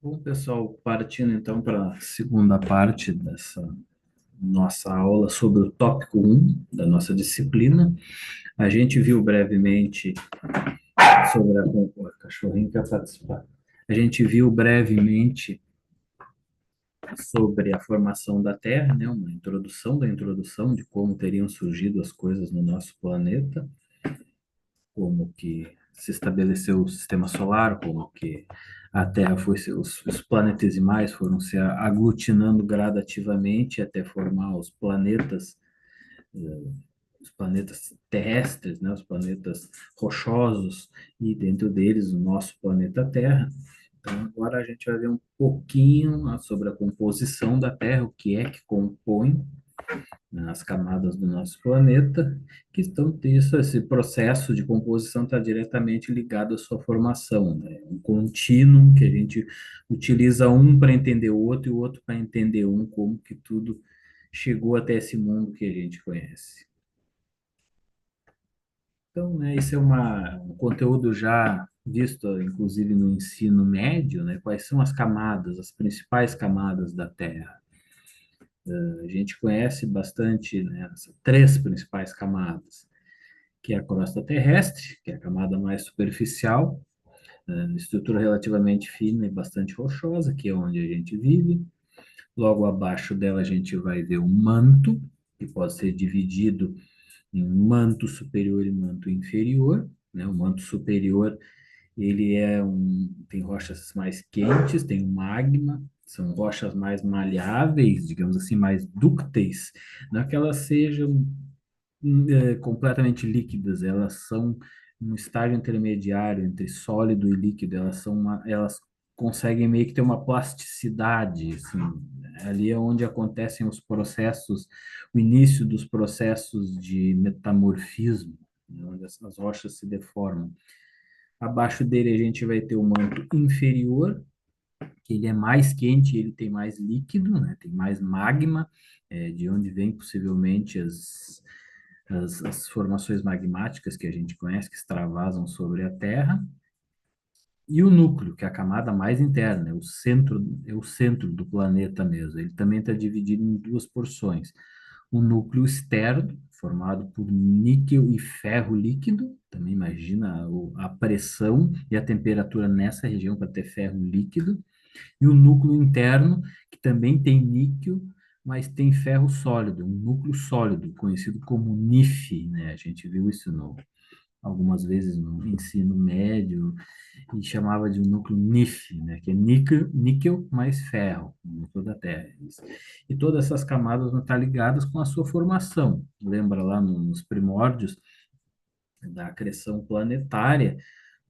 Bom, pessoal, partindo então para a segunda parte dessa nossa aula sobre o tópico um da nossa disciplina, a gente viu brevemente sobre a cachorrinho quer participar. A gente viu brevemente sobre a formação da Terra, né, uma introdução da introdução de como teriam surgido as coisas no nosso planeta, como que se estabeleceu o sistema solar, como que a Terra foi, os planetesimais foram se aglutinando gradativamente até formar os planetas terrestres, né, os planetas rochosos, e dentro deles o nosso planeta Terra. Então, agora a gente vai ver um pouquinho sobre a composição da Terra, o que é que compõe nas camadas do nosso planeta, que estão isso, esse processo de composição está diretamente ligado à sua formação, né? Um contínuo que a gente utiliza um para entender o outro e o outro para entender um, como que tudo chegou até esse mundo que a gente conhece. Então, né, esse é um conteúdo já visto, inclusive, no ensino médio, né? Quais são as camadas, as principais camadas da Terra? A gente conhece bastante, né, as três principais camadas, que é a crosta terrestre, que é a camada mais superficial, estrutura relativamente fina e bastante rochosa, que é onde a gente vive. Logo abaixo dela a gente vai ver o manto, que pode ser dividido em manto superior e manto inferior, né? O manto superior, ele tem rochas mais quentes, tem o magma, são rochas mais maleáveis, digamos assim, mais dúcteis, não é que elas sejam completamente líquidas, elas são um estágio intermediário entre sólido e líquido, elas conseguem meio que ter uma plasticidade, assim, ali é onde acontecem os processos, o início dos processos de metamorfismo, né, onde as rochas se deformam. Abaixo dele a gente vai ter o manto inferior, que ele é mais quente, ele tem mais líquido, né? Tem mais magma, de onde vem possivelmente as formações magmáticas que a gente conhece, que extravasam sobre a Terra, e o núcleo, que é a camada mais interna, é o centro do planeta mesmo. Ele também está dividido em duas porções. O núcleo externo, formado por níquel e ferro líquido, também imagina a pressão e a temperatura nessa região para ter ferro líquido, e o núcleo interno, que também tem níquel, mas tem ferro sólido, um núcleo sólido, conhecido como NiF, né? A gente viu isso algumas vezes no ensino médio, e chamava de um núcleo NiF, né? Que é níquel mais ferro, no núcleo da Terra. E todas essas camadas vão estar ligadas com a sua formação. Lembra lá nos primórdios da acreção planetária,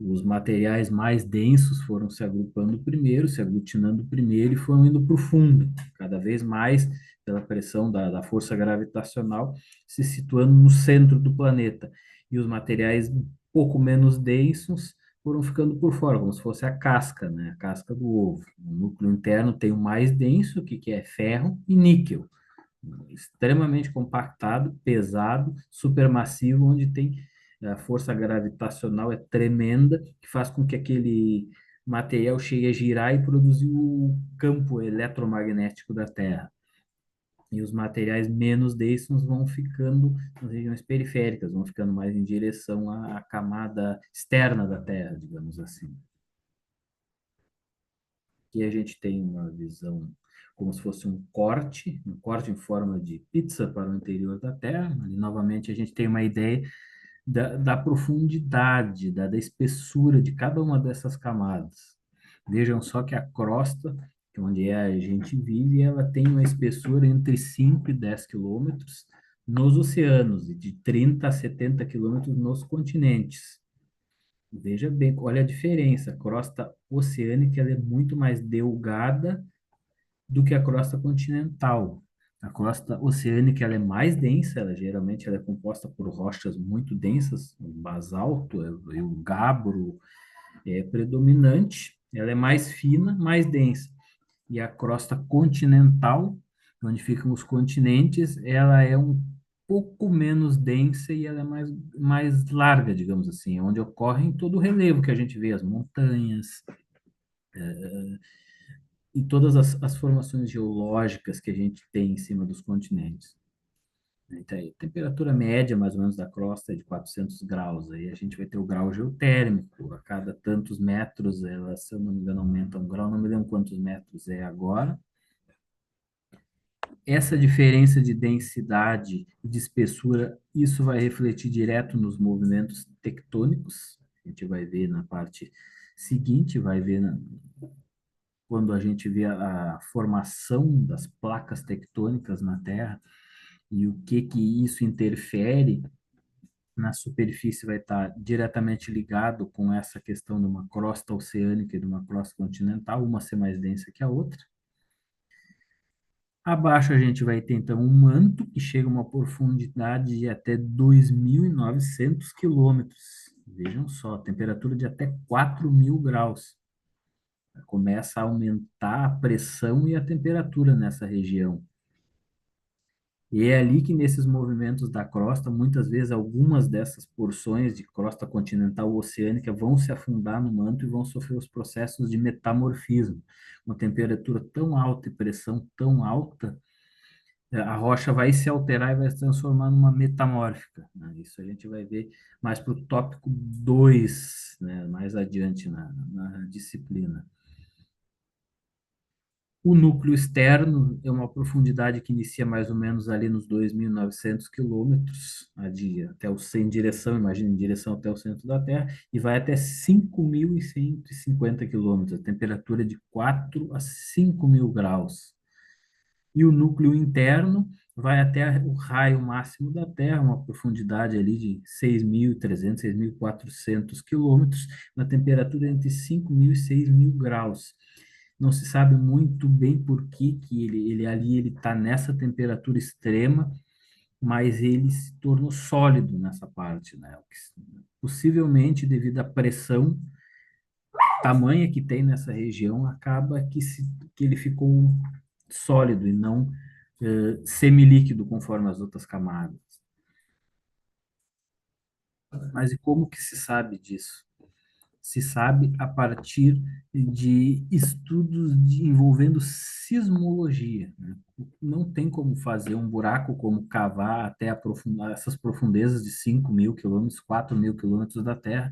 os materiais mais densos foram se agrupando primeiro, se aglutinando primeiro e foram indo para o fundo, cada vez mais pela pressão da força gravitacional, se situando no centro do planeta. E os materiais um pouco menos densos foram ficando por fora, como se fosse a casca, né? A casca do ovo. O núcleo interno tem o mais denso, que é ferro e níquel, extremamente compactado, pesado, supermassivo, onde tem a força gravitacional é tremenda, que faz com que aquele material chegue a girar e produzir o campo eletromagnético da Terra. E os materiais menos densos vão ficando nas regiões periféricas, vão ficando mais em direção à camada externa da Terra, digamos assim. Aqui a gente tem uma visão como se fosse um corte em forma de pizza para o interior da Terra. E novamente a gente tem uma ideia da profundidade, da espessura de cada uma dessas camadas. Vejam só que a crosta, que é onde a gente vive, ela tem uma espessura entre 5 e 10 quilômetros nos oceanos e de 30 a 70 quilômetros nos continentes. Veja bem, olha a diferença. A crosta oceânica ela é muito mais delgada do que a crosta continental. A crosta oceânica ela é mais densa, ela é composta por rochas muito densas, o basalto e o gabbro é predominante. Ela é mais fina, mais densa. E a crosta continental, onde ficam os continentes, ela é um pouco menos densa e ela é mais larga, digamos assim, onde ocorre todo o relevo que a gente vê, as montanhas, e todas as formações geológicas que a gente tem em cima dos continentes. Então, a temperatura média, mais ou menos, da crosta é de 400 graus. Aí a gente vai ter o grau geotérmico. A cada tantos metros, ela, se eu não me engano, aumenta um grau. Não me lembro quantos metros é agora. Essa diferença de densidade e de espessura, isso vai refletir direto nos movimentos tectônicos. A gente vai ver na parte seguinte, vai ver quando a gente vê a formação das placas tectônicas na Terra e o que que isso interfere na superfície vai estar diretamente ligado com essa questão de uma crosta oceânica e de uma crosta continental, uma ser mais densa que a outra. Abaixo a gente vai ter então um manto que chega a uma profundidade de até 2.900 quilômetros. Vejam só, temperatura de até 4.000 graus. Começa a aumentar a pressão e a temperatura nessa região. E é ali que, nesses movimentos da crosta, muitas vezes algumas dessas porções de crosta continental ou oceânica vão se afundar no manto e vão sofrer os processos de metamorfismo. Uma temperatura tão alta e pressão tão alta, a rocha vai se alterar e vai se transformar numa metamórfica, né? Isso a gente vai ver mais para o tópico 2, né? Mais adiante na disciplina. O núcleo externo é uma profundidade que inicia mais ou menos ali nos 2.900 quilômetros, até em direção, imagina, em direção até o centro da Terra, e vai até 5.150 quilômetros, a temperatura de 4 a 5.000 graus. E o núcleo interno vai até o raio máximo da Terra, uma profundidade ali de 6.300, 6.400 quilômetros, uma temperatura entre 5.000 e 6.000 graus. Não se sabe muito bem por que ele ali ele está nessa temperatura extrema, mas ele se tornou sólido nessa parte, né? Possivelmente devido à pressão tamanha que tem nessa região, acaba que ele ficou sólido e não semilíquido conforme as outras camadas. Mas e como que se sabe disso? Se sabe a partir de estudos envolvendo sismologia, né? Não tem como fazer um buraco, como cavar até aprofundar essas profundezas de 5.000 quilômetros, 4.000 quilômetros da Terra.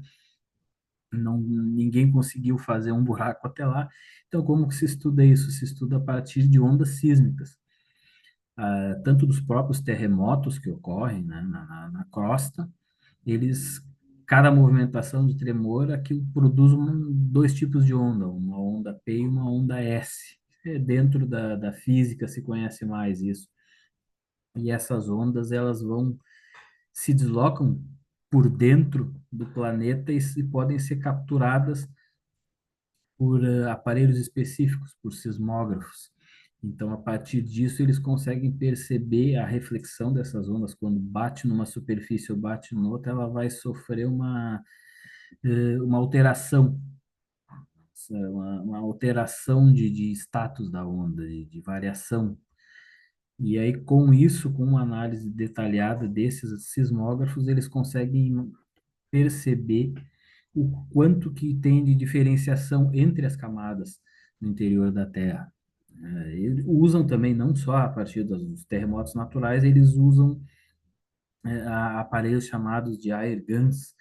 Não, ninguém conseguiu fazer um buraco até lá. Então, como que se estuda isso? Se estuda a partir de ondas sísmicas, tanto dos próprios terremotos que ocorrem, né, na crosta, eles, cada movimentação de tremor, aquilo produz dois tipos de onda, uma onda P e uma onda S. Dentro da física se conhece mais isso. E essas ondas, elas se deslocam por dentro do planeta e podem ser capturadas por aparelhos específicos, por sismógrafos. Então, a partir disso, eles conseguem perceber a reflexão dessas ondas. Quando bate numa superfície ou bate em outra, ela vai sofrer uma alteração, uma alteração de status da onda, de variação. E aí, com isso, com uma análise detalhada desses sismógrafos, eles conseguem perceber o quanto que tem de diferenciação entre as camadas no interior da Terra. Eles usam também, não só a partir dos terremotos naturais, eles usam aparelhos chamados de air guns,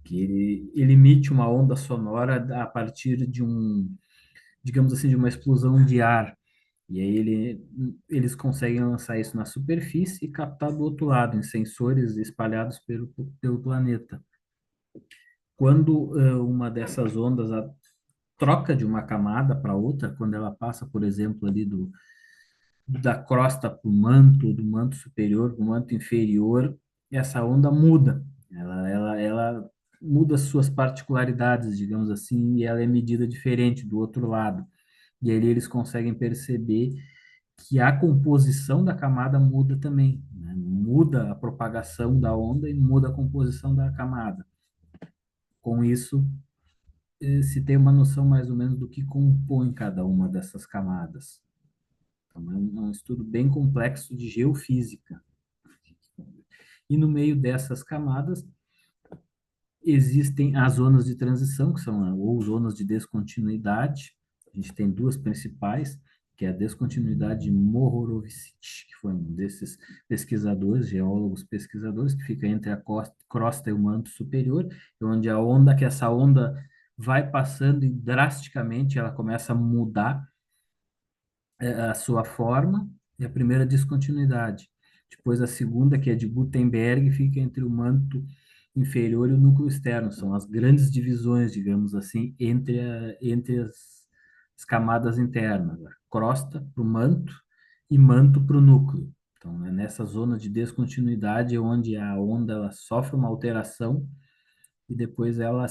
que ele emite uma onda sonora a partir de digamos assim, de uma explosão de ar. E aí eles conseguem lançar isso na superfície e captar do outro lado, em sensores espalhados pelo planeta. Quando uma dessas ondas troca de uma camada para outra, quando ela passa, por exemplo, ali da crosta para o manto, do manto superior para o manto inferior, essa onda muda. Ela muda suas particularidades, digamos assim, e ela é medida diferente do outro lado. E aí eles conseguem perceber que a composição da camada muda também, né? Muda a propagação da onda e muda a composição da camada. Com isso, se tem uma noção mais ou menos do que compõe cada uma dessas camadas. Então, é um estudo bem complexo de geofísica. E no meio dessas camadas existem as zonas de transição, que são ou zonas de descontinuidade, A gente tem duas principais, que é a descontinuidade de Mohorovičić, que foi um desses pesquisadores, geólogos pesquisadores, que fica entre a crosta e o manto superior, onde a onda, que essa onda vai passando e drasticamente ela começa a mudar a sua forma, e a primeira descontinuidade. Depois a segunda, que é de Gutenberg, fica entre o manto inferior e o núcleo externo. São as grandes divisões, digamos assim, entre as camadas internas. A crosta para o manto e manto para o núcleo. Então, né, nessa zona de descontinuidade é onde a onda ela sofre uma alteração e depois ela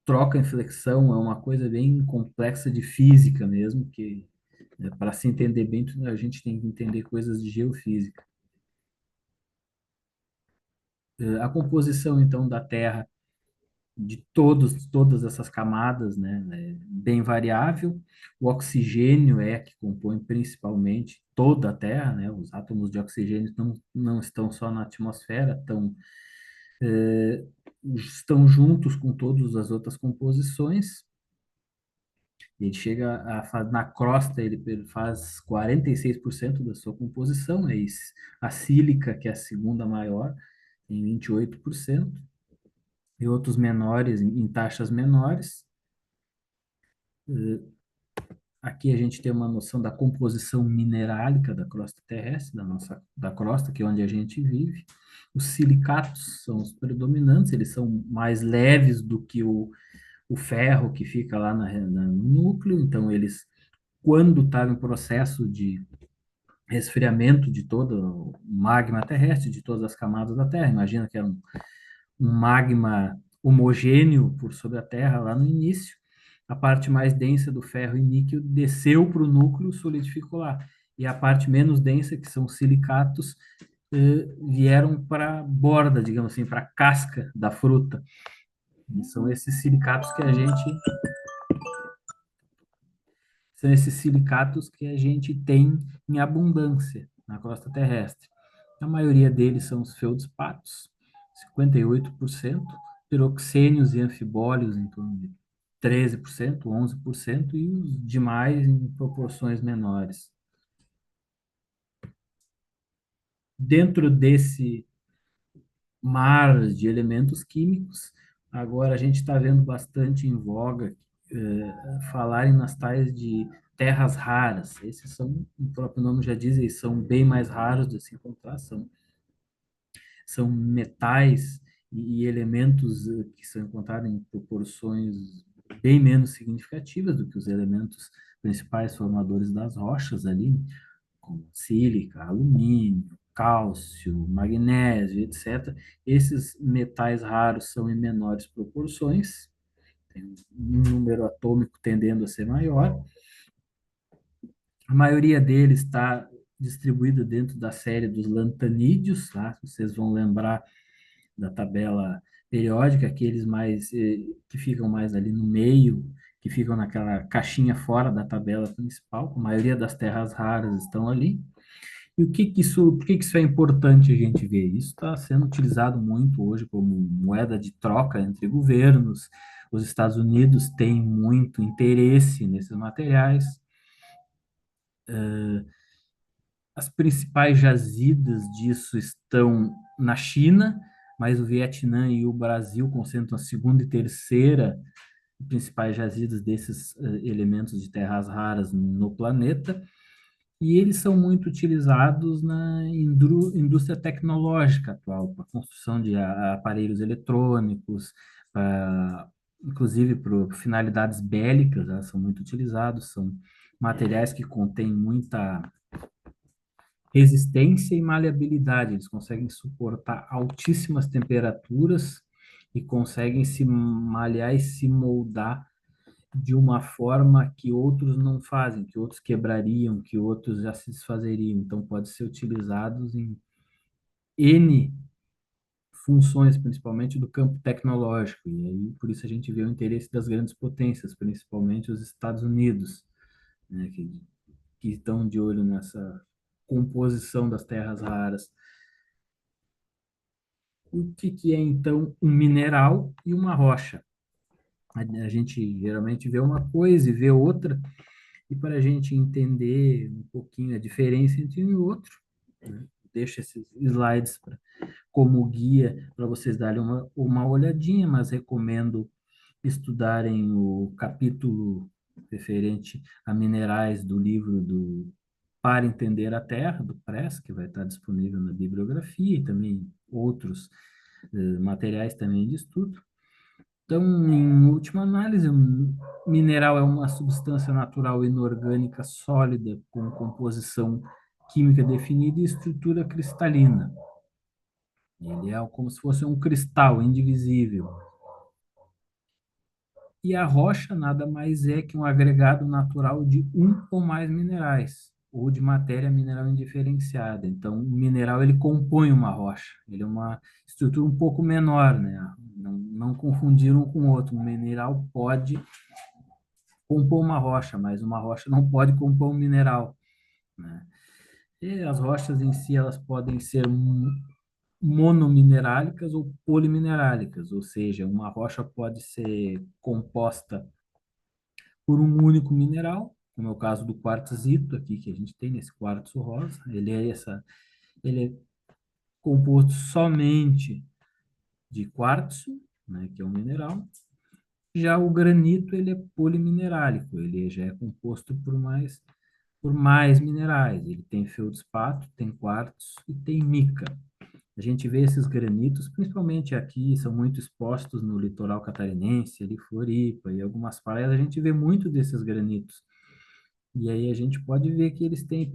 troca inflexão, é uma coisa bem complexa de física mesmo, que para se entender bem, a gente tem que entender coisas de geofísica. A composição, então, da Terra, de todas essas camadas, né, é bem variável. O oxigênio é que compõe principalmente toda a Terra, né? Os átomos de oxigênio não estão só na atmosfera, estão juntos com todas as outras composições. Ele chega na crosta, ele faz 46% da sua composição, é isso. A sílica, que é a segunda maior, tem 28%, e outros menores, em taxas menores. Aqui a gente tem uma noção da composição minerálica da crosta terrestre, da crosta, que é onde a gente vive. Os silicatos são os predominantes, eles são mais leves do que o ferro que fica lá no núcleo, então eles, quando está em processo de resfriamento de todo o magma terrestre, de todas as camadas da Terra. Imagina que era um magma homogêneo por sobre a Terra lá no início. A parte mais densa do ferro e níquel desceu para o núcleo, solidificou lá. E a parte menos densa, que são os silicatos, vieram para a borda, digamos assim, para a casca da fruta. E são esses silicatos que a gente tem em abundância na crosta terrestre. A maioria deles são os feldspatos, 58%, piroxênios e anfibólios em torno de 13%, 11%, e os demais em proporções menores. Dentro desse mar de elementos químicos, agora a gente está vendo bastante em voga falarem nas tais de terras raras. Esses são, o próprio nome já diz, eles são bem mais raros de se encontrar, são metais e elementos que são encontrados em proporções bem menos significativas do que os elementos principais formadores das rochas ali, como sílica, alumínio, cálcio, magnésio, etc. Esses metais raros são em menores proporções, tem um número atômico tendendo a ser maior. A maioria deles está distribuída dentro da série dos lantanídeos, tá? Vocês vão lembrar da tabela periódica, aqueles mais que ficam mais ali no meio, que ficam naquela caixinha fora da tabela principal. A maioria das terras raras estão ali. E por que que isso é importante a gente ver? Isso está sendo utilizado muito hoje como moeda de troca entre governos. Os Estados Unidos têm muito interesse nesses materiais. As principais jazidas disso estão na China, mas o Vietnã e o Brasil concentram a segunda e terceira principais jazidas desses elementos de terras raras no planeta. E eles são muito utilizados na indústria tecnológica atual, para a construção de aparelhos eletrônicos, inclusive para finalidades bélicas, né, são muito utilizados, são materiais que contêm muita resistência e maleabilidade, eles conseguem suportar altíssimas temperaturas e conseguem se malhar e se moldar de uma forma que outros não fazem, que outros quebrariam, que outros já se desfazeriam. Então, pode ser utilizados em N funções, principalmente do campo tecnológico. E aí, por isso, a gente vê o interesse das grandes potências, principalmente os Estados Unidos, né, que estão de olho nessa composição das terras raras. O que é, então, um mineral e uma rocha? A gente geralmente vê uma coisa e vê outra, e para a gente entender um pouquinho a diferença entre um e outro, né? Deixo esses slides como guia para vocês darem uma olhadinha, mas recomendo estudarem o capítulo referente a minerais do livro do Para Entender a Terra, do Press, que vai estar disponível na bibliografia, e também outros materiais também de estudo. Então, em última análise, um mineral é uma substância natural inorgânica sólida com composição química definida e estrutura cristalina. Ele é como se fosse um cristal indivisível. E a rocha nada mais é que um agregado natural de um ou mais minerais, ou de matéria mineral indiferenciada. Então, o mineral ele compõe uma rocha. Ele é uma estrutura um pouco menor, né? Não confundir um com o outro. Um mineral pode compor uma rocha, mas uma rocha não pode compor um mineral, né? E as rochas em si, elas podem ser monominerálicas ou poliminerálicas, ou seja, uma rocha pode ser composta por um único mineral, como é o caso do quartzito aqui que a gente tem nesse quartzo rosa. Ele é composto somente de quartzo, né, que é um mineral. Já o granito ele é poliminerálico, ele já é composto por mais minerais. Ele tem feldspato, tem quartzo e tem mica. A gente vê esses granitos, principalmente aqui, são muito expostos no litoral catarinense, ali Floripa e algumas praias, a gente vê muito desses granitos. E aí a gente pode ver que eles têm,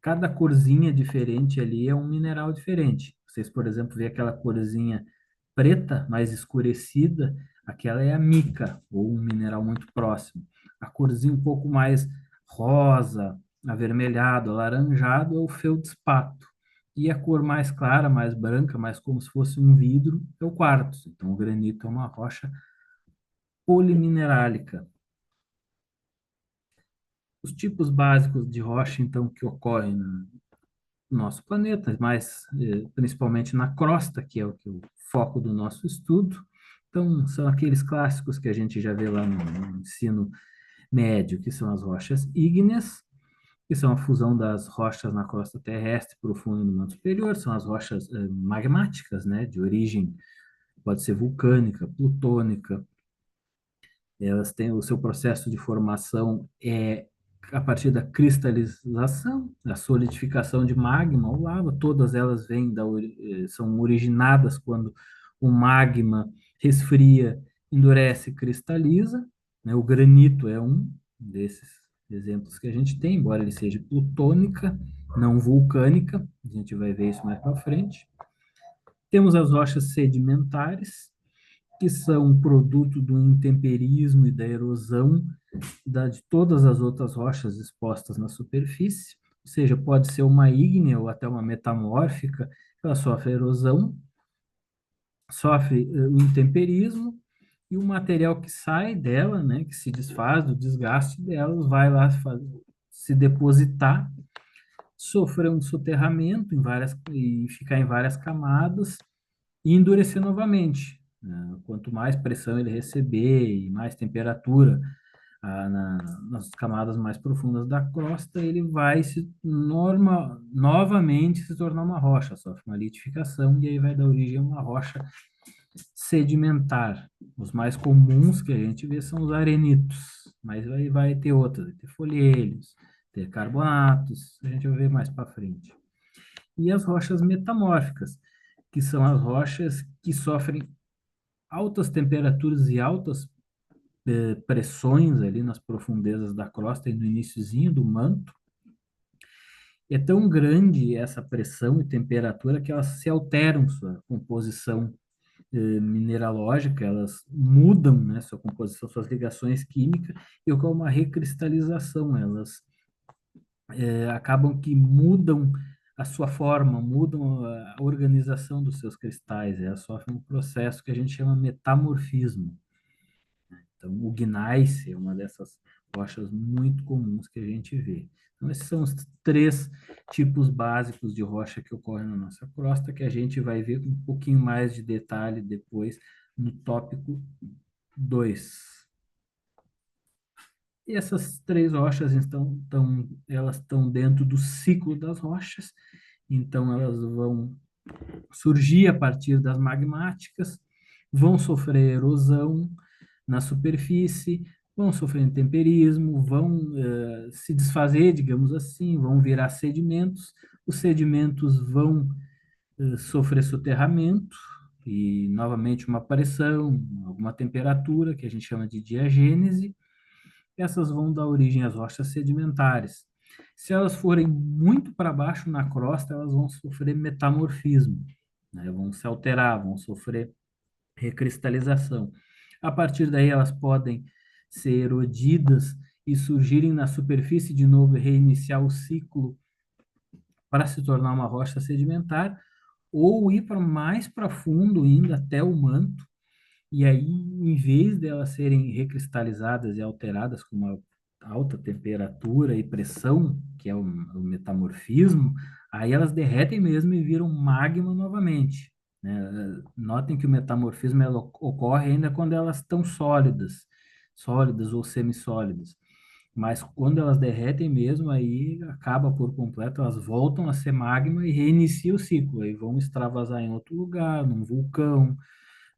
cada corzinha diferente ali é um mineral diferente. Vocês, por exemplo, vê aquela corzinha preta, mais escurecida, aquela é a mica, ou um mineral muito próximo. A corzinha um pouco mais rosa, avermelhado, alaranjado é o feldspato. E a cor mais clara, mais branca, mais como se fosse um vidro, é o quartzo. Então, o granito é uma rocha poliminerálica. Os tipos básicos de rocha, então, que ocorrem no nosso planeta, mas principalmente na crosta, que é o foco do nosso estudo. Então, são aqueles clássicos que a gente já vê lá no ensino médio, que são as rochas ígneas, que são a fusão das rochas na crosta terrestre profunda no manto superior, são as rochas magmáticas, né, de origem, pode ser vulcânica, plutônica. Elas têm o seu processo de formação a partir da cristalização, da solidificação de magma ou lava. Todas elas são originadas quando o magma resfria, endurece, cristaliza, né? O granito é um desses exemplos que a gente tem, embora ele seja plutônica, não vulcânica. A gente vai ver isso mais para frente. Temos as rochas sedimentares, que são produto do intemperismo e da erosão de todas as outras rochas expostas na superfície, ou seja, pode ser uma ígnea ou até uma metamórfica, ela sofre erosão, sofre o intemperismo, e o material que sai dela, né, que se desfaz do desgaste delas, vai lá se depositar, sofrer um soterramento e ficar em várias camadas, e endurecer novamente, né? Quanto mais pressão ele receber e mais temperatura nas camadas mais profundas da crosta, ele vai novamente se tornar uma rocha, sofre uma litificação e aí vai dar origem a uma rocha sedimentar. Os mais comuns que a gente vê são os arenitos, mas aí vai ter outros, vai ter folheiros, ter carbonatos, a gente vai ver mais para frente. E as rochas metamórficas, que são as rochas que sofrem altas temperaturas e altas pressões ali nas profundezas da crosta e no iniciozinho do manto. É tão grande essa pressão e temperatura que elas se alteram sua composição mineralógica, elas mudam, né, sua composição, suas ligações químicas e ocorre uma recristalização, elas acabam que mudam a sua forma, mudam a organização dos seus cristais, elas sofrem um processo que a gente chama metamorfismo. Então, o gneiss é uma dessas rochas muito comuns que a gente vê. Então, esses são os três tipos básicos de rocha que ocorrem na nossa crosta, que a gente vai ver com um pouquinho mais de detalhe depois no tópico 2. E essas três rochas elas estão dentro do ciclo das rochas, então elas vão surgir a partir das magmáticas, vão sofrer erosão na superfície, vão sofrer intemperismo, vão se desfazer, digamos assim, vão virar sedimentos. Os sedimentos vão sofrer soterramento e, novamente, uma pressão, alguma temperatura, que a gente chama de diagênese. Essas vão dar origem às rochas sedimentares. Se elas forem muito para baixo na crosta, elas vão sofrer metamorfismo, né? Vão se alterar, vão sofrer recristalização. A partir daí, elas podem ser erodidas e surgirem na superfície de novo e reiniciar o ciclo para se tornar uma rocha sedimentar, ou ir para mais para fundo, indo até o manto, e aí, em vez delas serem recristalizadas e alteradas com uma alta temperatura e pressão, que é o metamorfismo, aí elas derretem mesmo e viram magma novamente, né? Notem que o metamorfismo ocorre ainda quando elas estão sólidas, sólidas ou semissólidas. Mas quando elas derretem mesmo, aí acaba por completo, elas voltam a ser magma e reinicia o ciclo. Aí vão extravasar em outro lugar, num vulcão,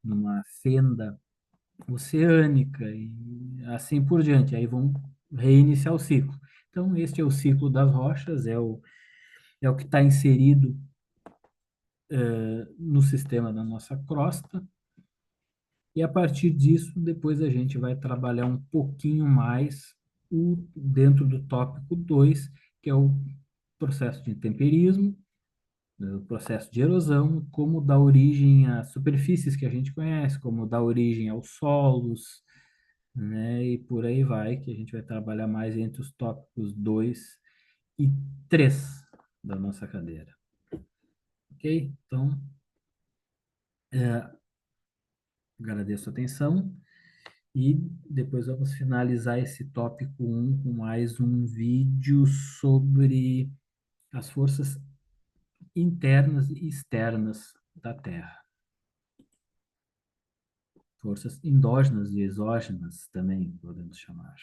numa fenda oceânica e assim por diante. Aí vão reiniciar o ciclo. Então, este é o ciclo das rochas, é o que está inserido no sistema da nossa crosta. E a partir disso, depois a gente vai trabalhar um pouquinho mais dentro do tópico 2, que é o processo de temperismo, o processo de erosão, como dá origem às superfícies que a gente conhece, como dá origem aos solos, né? E por aí vai, que a gente vai trabalhar mais entre os tópicos 2 e 3 da nossa cadeira. Ok? Então, agradeço a atenção e depois vamos finalizar esse tópico um com mais um vídeo sobre as forças internas e externas da Terra. Forças endógenas e exógenas também podemos chamar.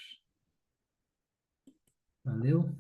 Valeu?